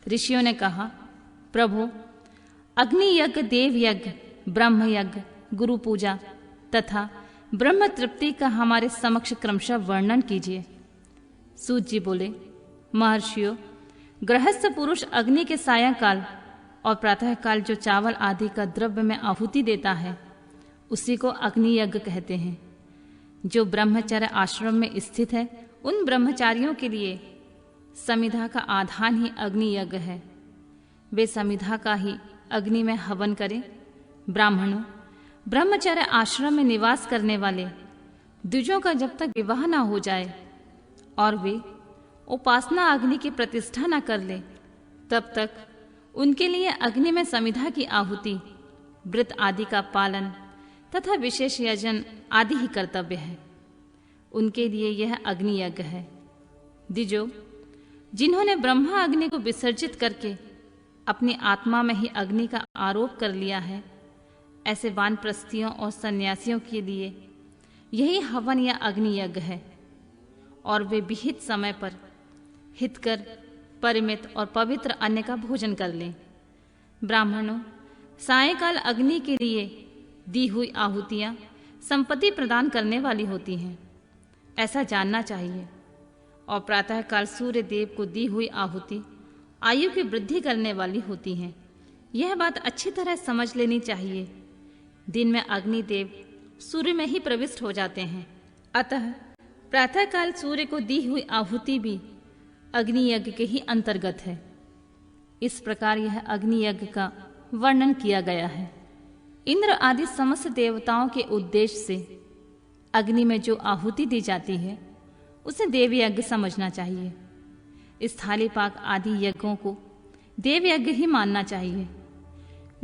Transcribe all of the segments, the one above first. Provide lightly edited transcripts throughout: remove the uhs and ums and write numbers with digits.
ऋषियों ने कहा, प्रभु, अग्नि यज्ञ, देव यज्ञ, ब्रह्म यज्ञ, गुरु पूजा तथा ब्रह्म तृप्ति का हमारे समक्ष क्रमशः वर्णन कीजिए। सूत जी बोले, महर्षियों, गृहस्थ पुरुष अग्नि के सायंकाल और प्रातःकाल जो चावल आदि का द्रव्य में आहुति देता है उसी को अग्नि यज्ञ कहते हैं। जो ब्रह्मचर्य आश्रम में स्थित है उन ब्रह्मचारियों के लिए समिधा का आधान ही अग्नि यज्ञ है। वे समिधा का ही अग्नि में हवन करें। ब्राह्मणों, ब्रह्मचर्य आश्रम में निवास करने वाले द्विजों का जब तक विवाह न हो जाए और वे उपासना अग्नि की प्रतिष्ठा न कर ले तब तक उनके लिए अग्नि में समिधा की आहुति, व्रत आदि का पालन तथा विशेष यजन आदि ही कर्तव्य है। उनके लिए यह अग्नि यज्ञ है। द्विजो, जिन्होंने ब्रह्मा अग्नि को विसर्जित करके अपनी आत्मा में ही अग्नि का आरोप कर लिया है, ऐसे वानप्रस्थियों और सन्यासियों के लिए यही हवन या अग्नि यज्ञ है और वे विहित समय पर हितकर, परिमित और पवित्र अन्न का भोजन कर लें। ब्राह्मणों, सायंकाल अग्नि के लिए दी हुई आहुतियां संपत्ति प्रदान करने वाली होती हैं, ऐसा जानना चाहिए। और प्रातःकाल सूर्य देव को दी हुई आहुति आयु की वृद्धि करने वाली होती हैं। यह बात अच्छी तरह समझ लेनी चाहिए। दिन में अग्निदेव सूर्य में ही प्रविष्ट हो जाते हैं, अतः प्रातःकाल सूर्य को दी हुई आहुति भी अग्नि यज्ञ के ही अंतर्गत है। इस प्रकार यह अग्नि यज्ञ का वर्णन किया गया है। इंद्र आदि समस्त देवताओं के उद्देश्य से अग्नि में जो आहुति दी जाती है उसे देव यज्ञ समझना चाहिए। स्थाली पाक आदि यज्ञों को देव यज्ञ ही मानना चाहिए।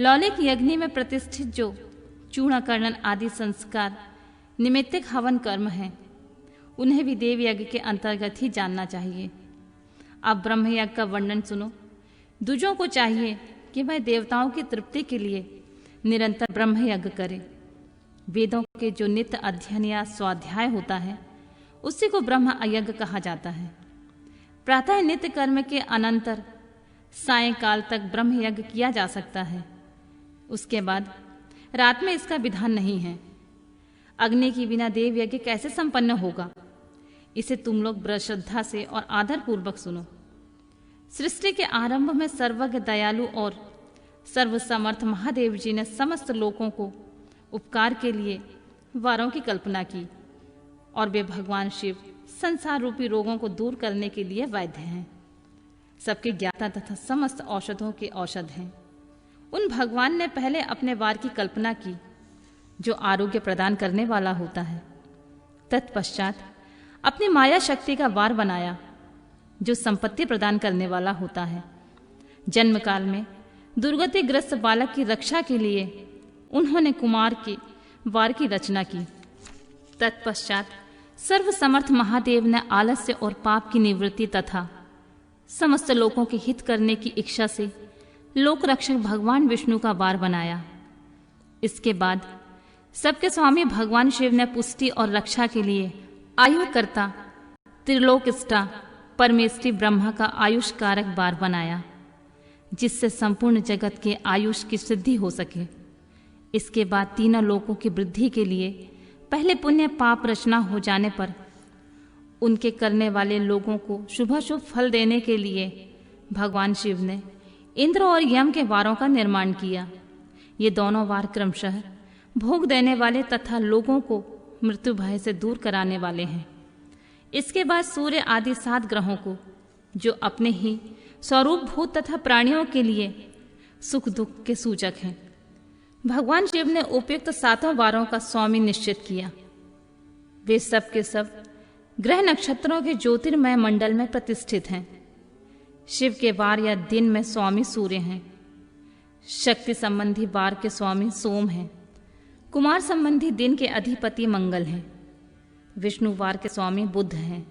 लौलिक यज्ञ में प्रतिष्ठित जो चूर्णकर्णन आदि संस्कार निमित्तिक हवन कर्म हैं उन्हें भी देव यज्ञ के अंतर्गत ही जानना चाहिए। अब ब्रह्म यज्ञ का वर्णन सुनो। द्विजों को चाहिए कि वह देवताओं की तृप्ति के लिए निरंतर ब्रह्म यज्ञ करे। वेदों के जो नित्य अध्ययन या स्वाध्याय होता है उसी को ब्रह्म यज्ञ कहा जाता है। प्रातः नित्य कर्म के अनंतर सायंकाल तक ब्रह्म यज्ञ किया जा सकता है। उसके बाद रात में इसका विधान नहीं है। अग्नि के बिना देव यज्ञ कैसे संपन्न होगा, इसे तुम लोग बड़ी श्रद्धा से और आदर पूर्वक सुनो। सृष्टि के आरंभ में सर्वज्ञ, दयालु और सर्वसमर्थ महादेव जी ने समस्त लोगों को उपकार के लिए वारों की कल्पना की और वे भगवान शिव संसार रूपी रोगों को दूर करने के लिए वैद्य हैं, सबके ज्ञाता तथा समस्त औषधों के औषध हैं। उन भगवान ने पहले अपने वार की कल्पना की जो आरोग्य प्रदान करने वाला होता है। तत्पश्चात अपनी माया शक्ति का वार बनाया जो संपत्ति प्रदान करने वाला होता है। जन्म काल में दुर्गतिग्रस्त बालक की रक्षा के लिए उन्होंने कुमार के वार की रचना की। तत्पश्चात सर्वसमर्थ महादेव ने आलस्य और पाप की निवृत्ति तथा समस्त लोगों के हित करने की इच्छा से लोक रक्षक भगवान विष्णु का वार बनाया। इसके बाद सबके स्वामी भगवान शिव ने पुष्टि और रक्षा के लिए आयुकर्ता त्रिलोकष्टा परमेष्टि ब्रह्मा का आयुष कारक वार बनाया जिससे संपूर्ण जगत के आयुष की सिद्धि हो सके। इसके बाद तीनों लोकों की वृद्धि के लिए पहले पुण्य पाप रचना हो जाने पर उनके करने वाले लोगों को शुभाशुभ फल देने के लिए भगवान शिव ने इंद्र और यम के वारों का निर्माण किया। ये दोनों वार क्रमशः भोग देने वाले तथा लोगों को मृत्यु भय से दूर कराने वाले हैं। इसके बाद सूर्य आदि 7 ग्रहों को जो अपने ही स्वरूप भूत तथा प्राणियों के लिए सुख दुख के सूचक हैं, भगवान शिव ने उपयुक्त 7 वारों का स्वामी निश्चित किया। वे सब के सब ग्रह नक्षत्रों के ज्योतिर्मय मंडल में प्रतिष्ठित हैं। शिव के वार या दिन में स्वामी सूर्य हैं। शक्ति संबंधी वार के स्वामी सोम हैं। कुमार संबंधी दिन के अधिपति मंगल हैं। विष्णु वार के स्वामी बुध हैं।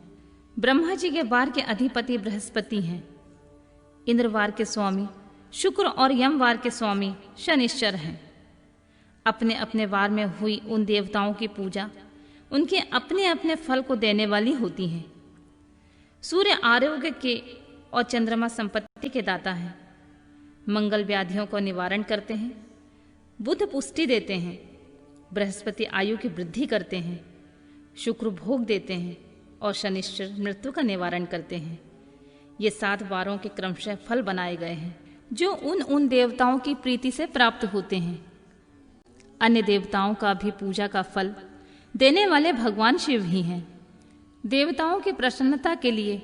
ब्रह्मा जी के वार के अधिपति बृहस्पति हैं। इंद्र वार के स्वामी शुक्र और यम वार के स्वामी शनिश्चर हैं। अपने अपने वार में हुई उन देवताओं की पूजा उनके अपने अपने फल को देने वाली होती है। सूर्य आरोग्य के और चंद्रमा संपत्ति संपत्ति के दाता हैं। मंगल व्याधियों को निवारण करते हैं, बुध पुष्टि देते हैं, बृहस्पति आयु की वृद्धि करते हैं, शुक्र भोग देते हैं और शनिश्चर मृत्यु का निवारण करते हैं। ये 7 वारों के क्रमशः फल बनाए गए हैं जो उन देवताओं की प्रीति से प्राप्त होते हैं। अन्य देवताओं का भी पूजा का फल देने वाले भगवान शिव ही हैं। देवताओं की प्रसन्नता के लिए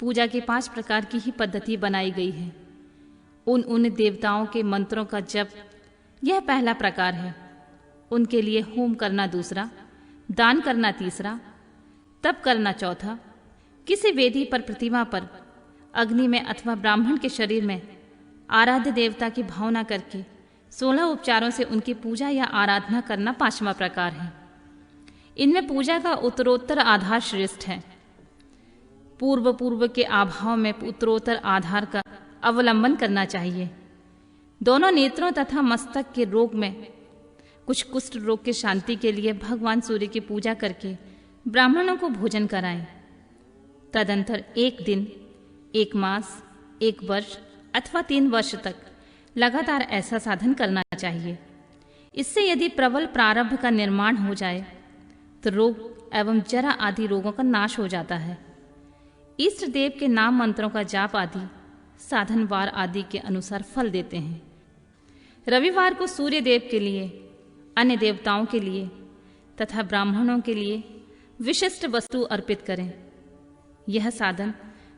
पूजा की 5 प्रकार की ही पद्धति बनाई गई है। उन देवताओं के मंत्रों का जप यह पहला प्रकार है। उनके लिए होम करना दूसरा, दान करना तीसरा, तप करना चौथा, किसी वेदी पर प्रतिमा पर अग्नि में अथवा ब्राह्मण के शरीर में आराध्य देवता की भावना करके 16 उपचारों से उनकी पूजा या आराधना करना 5वां प्रकार है। इनमें पूजा का उत्तरोत्तर आधार श्रेष्ठ है। पूर्व के अभाव में उत्तरोत्तर आधार का अवलंबन करना चाहिए। दोनों नेत्रों तथा मस्तक के रोग में कुछ कुष्ठ रोग की शांति के लिए भगवान सूर्य की पूजा करके ब्राह्मणों को भोजन कराएं। तदंतर 1 दिन, 1 मास, 1 वर्ष अथवा 3 वर्ष तक लगातार ऐसा साधन करना चाहिए। इससे यदि प्रबल प्रारब्ध का निर्माण हो जाए तो रोग एवं जरा आदि रोगों का नाश हो जाता है। इष्ट देव के नाम मंत्रों का जाप आदि साधनवार आदि के अनुसार फल देते हैं। रविवार को सूर्य देव के लिए, अन्य देवताओं के लिए तथा ब्राह्मणों के लिए विशिष्ट वस्तु अर्पित करें। यह साधन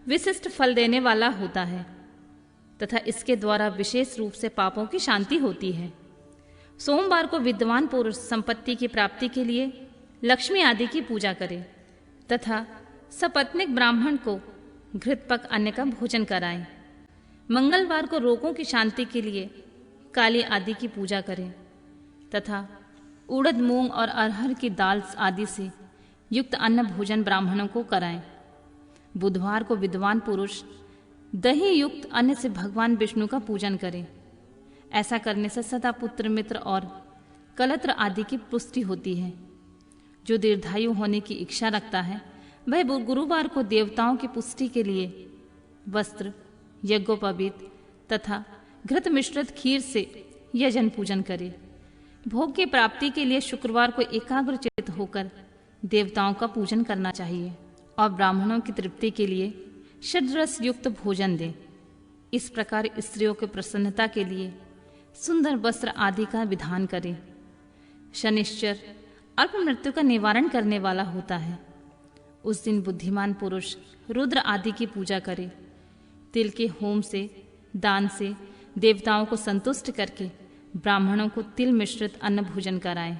विशिष्ट फल देने वाला होता है तथा इसके द्वारा विशेष रूप से पापों की शांति होती है। सोमवार को विद्वान पुरुष संपत्ति की प्राप्ति के लिए लक्ष्मी आदि की पूजा करे तथा सपत्निक ब्राह्मण को घृतपक अन्न का भोजन कराएं। मंगलवार को रोगों की शांति के लिए काली आदि की पूजा करें तथा उड़द, मूंग और अरहर की दाल आदि से युक्त अन्न भोजन ब्राह्मणों को कराएं। बुधवार को विद्वान पुरुष दही युक्त अन्न से भगवान विष्णु का पूजन करें। ऐसा करने से सदा पुत्र, मित्र और कलत्र आदि की पुष्टि होती है। जो दीर्घायु होने की इच्छा रखता है वह गुरुवार को देवताओं की पुष्टि के लिए वस्त्र, यज्ञोपवीत तथा घृत मिश्रित खीर से यजन पूजन करे। भोग की प्राप्ति के लिए शुक्रवार को एकाग्रचित्त होकर देवताओं का पूजन करना चाहिए और ब्राह्मणों की तृप्ति के लिए षड्रस युक्त भोजन दें। इस प्रकार स्त्रियों की प्रसन्नता के लिए सुंदर वस्त्र आदि का विधान करें। शनिश्चर अल्प मृत्यु का निवारण करने वाला होता है। उस दिन बुद्धिमान पुरुष रुद्र आदि की पूजा करे। तिल के होम से, दान से देवताओं को संतुष्ट करके ब्राह्मणों को तिल मिश्रित अन्न भोजन कराएं।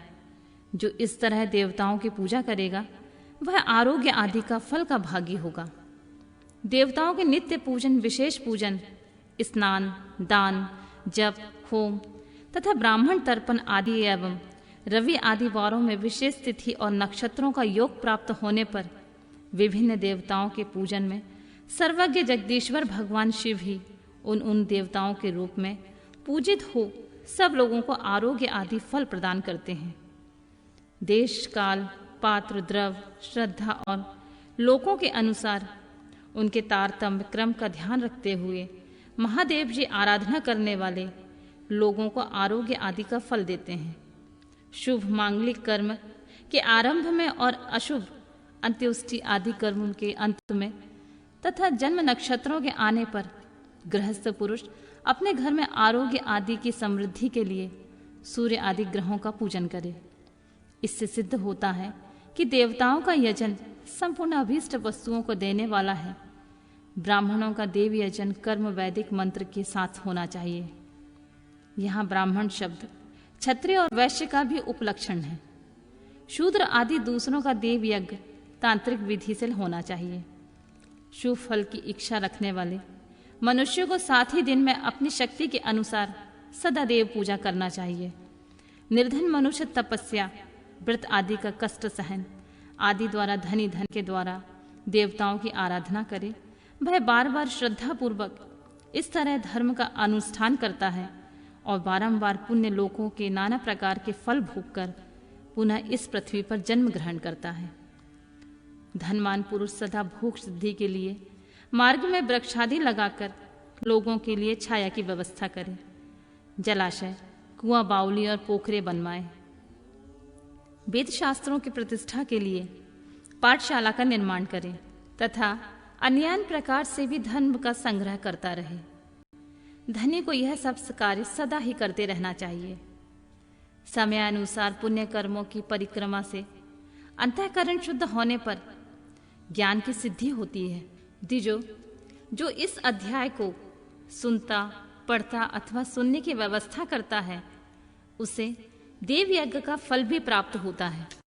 जो इस तरह देवताओं की पूजा करेगा वह आरोग्य आदि का फल का भागी होगा। देवताओं के नित्य पूजन, विशेष पूजन, स्नान, दान, जप, होम तथा ब्राह्मण तर्पण आदि एवं रवि आदि वारों में विशेष तिथि और नक्षत्रों का योग प्राप्त होने पर विभिन्न देवताओं के पूजन में सर्वज्ञ जगदीश्वर भगवान शिव ही उन देवताओं के रूप में पूजित हो सब लोगों को आरोग्य आदि फल प्रदान करते हैं। देश, काल, पात्र, द्रव, श्रद्धा और लोकों के अनुसार उनके तारतम्य क्रम का ध्यान रखते हुए महादेव जी आराधना करने वाले लोगों को आरोग्य आदि का फल देते हैं। शुभ मांगलिक कर्म के आरंभ में और अशुभ अंत्योष्टि आदि कर्म के अंत में तथा जन्म नक्षत्रों के आने पर गृहस्थ पुरुष अपने घर में आरोग्य आदि की समृद्धि के लिए सूर्य आदि ग्रहों का पूजन करे। इससे सिद्ध होता है कि देवताओं का यजन संपूर्ण अभीष्ट वस्तुओं को देने वाला है। ब्राह्मणों का देव यजन कर्म वैदिक मंत्र के साथ होना चाहिए। यहाँ ब्राह्मण शब्द क्षत्रिय और वैश्य का भी उपलक्षण है। शूद्र आदि दूसरों का देव यज्ञ तांत्रिक विधि से होना चाहिए। शुभ फल की इच्छा रखने वाले मनुष्य को साथ ही दिन में अपनी शक्ति के अनुसार सदा देव पूजा करना चाहिए। निर्धन मनुष्य तपस्या, व्रत आदि का कष्ट सहन आदि द्वारा धनी धन के द्वारा देवताओं की आराधना करे। वह बार बार श्रद्धा पूर्वक इस तरह धर्म का अनुष्ठान करता है और बारंबार पुण्य लोकों के नाना प्रकार के फल भोगकर पुनः इस पृथ्वी पर जन्म ग्रहण करता है। धनवान पुरुष सदा भोग सिद्धि के लिए मार्ग में वृक्षादि लगाकर लोगों के लिए छाया की व्यवस्था करें, जलाशय, कुआं, बावली और पोखरे बनवाएं। वेद शास्त्रों की प्रतिष्ठा के लिए पाठशाला का निर्माण करें तथा अन्य प्रकार से भी धर्म का संग्रह करता रहे। धनी को यह सब कार्य सदा ही करते रहना चाहिए। समयानुसार पुण्य कर्मों की परिक्रमा से अंतःकरण शुद्ध होने पर ज्ञान की सिद्धि होती है। द्विजो, जो इस अध्याय को सुनता, पढ़ता अथवा सुनने की व्यवस्था करता है, उसे देव यज्ञ का फल भी प्राप्त होता है।